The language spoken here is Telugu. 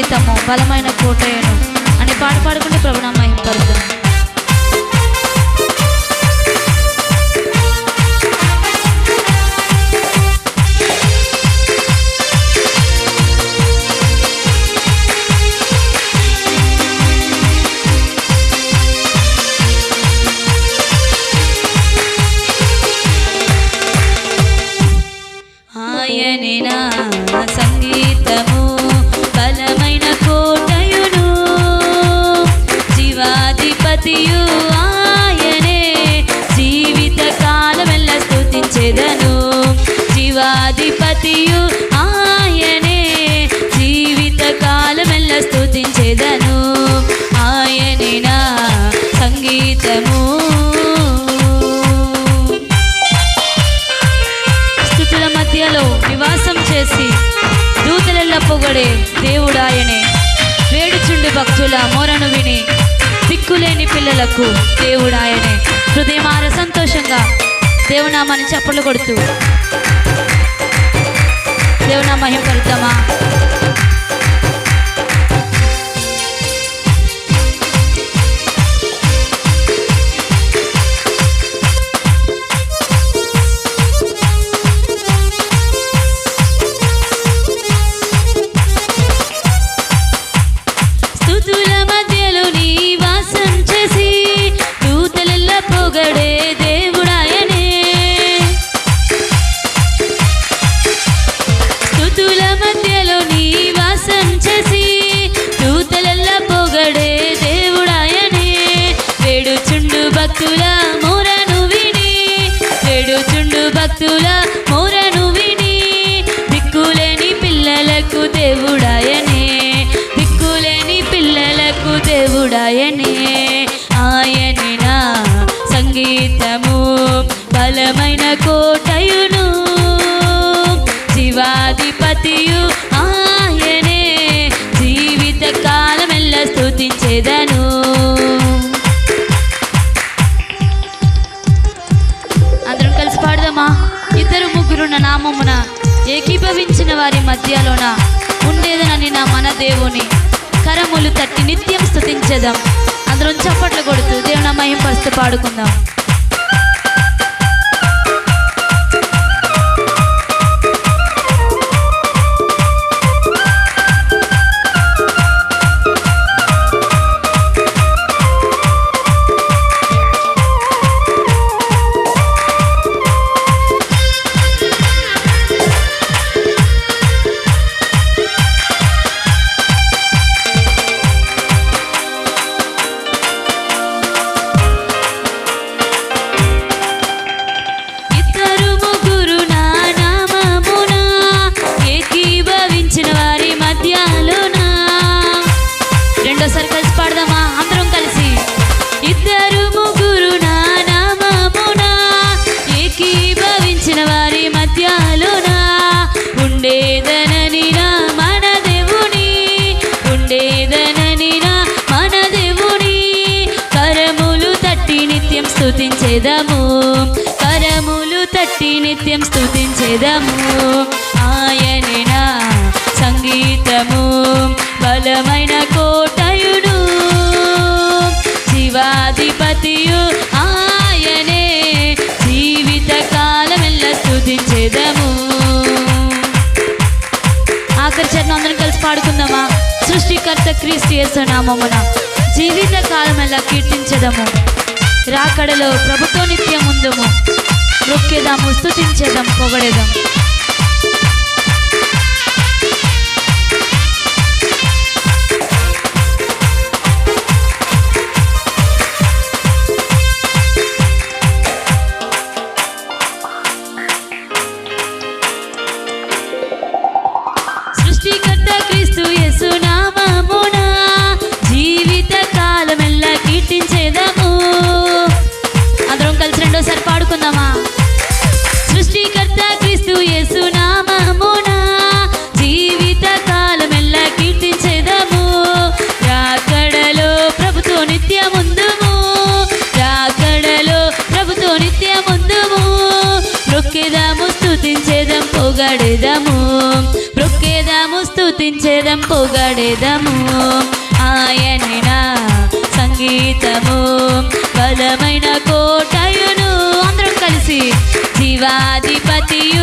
సంగీతము బలమైన కోటయను అని పాట పాడుకుంటే ప్రభువు నామమున మహిమపరుద్దాం. ఆయనే నా సంగీతము బలమైన కోటయును, జీవాధిపతియు ఆయనే, జీవిత కాలమెల్ల స్తుతించెదను. జీవాధిపతియు ఆయనే, జీవిత కాలమెల్ల స్తుతించెదను. ఆయనే నా సంగీతము. మధ్యలో నివాసం చేసి దూతలెల్ల పొగడే దేవుడాయనే, వేడుచుండు భక్తుల మొరను విని దిక్కులేని పిల్లలకు దేవుడాయనే. హృదయమార సంతోషంగా దేవునామాన్ని చప్పట్లు కొడుతూ దేవునా మహిమపరుద్దామా. భక్తుల మొరను విని దిక్కులేని పిల్లలకు దేవుడాయనే, దిక్కులేని పిల్లలకు దేవుడాయనే. ఆయనే నా సంగీతము బలమైన కోటయును, జీవాధిపతియు ఆయనే, జీవిత కాలమెల్ల స్తుతించెదను. ఇద్దరు ముగ్గురు నా నామమున ఏకీభవించిన వారి మధ్యలోన ఉండేదనని నా మన దేవుని కరములు తట్టి నిత్యం స్తుతించెదం. అందరం చప్పట్లు కొడుతూ దేవుని మహిమపరుస్తూ పాడుకుందాం. స్తుతించెదము, కరములు తట్టి నిత్యం స్తుతించెదము. ఆయనే నా సంగీతము బలమైన కోటయుడు, జీవాధిపతియు ఆయనే, జీవిత కాలమెల్ల స్తుతించెదము. ఆఖరి చరణం అందరం కలిసి పాడుకుందామా. సృష్టికర్త క్రీస్తు యేసు నామమున జీవిత కాలమెల్ల కీర్తించెదము. రాకడలో ప్రభుతో నిత్యం ముందుము, మొక్కేదాము, స్తుతించేదాం, పొగడేదాం. సృష్టికర్త క్రీస్తు యేసు నామమున జీవిత కాలమెల్ల కీర్తించేదాము. అందరం కలిసి రెండోసారి పాడుకుందామా. సృష్టికర్త క్రీస్తు యేసు నామమున జీవిత కాలమెల్ల కీర్తించేదాము. రాకడలో ప్రభుతో నిత్యముందుము, రాకడలో ప్రభుతో నిత్యముందుము, మొక్కేదాము, స్తుతించేదాం, పొగడెదము, ప్రొక్కేదము, స్తుతించేదం, పొగడెదము. ఆయనే నా సంగీతము, బలమైన కోటయును. అందరం కలిసి జీవాధిపతియు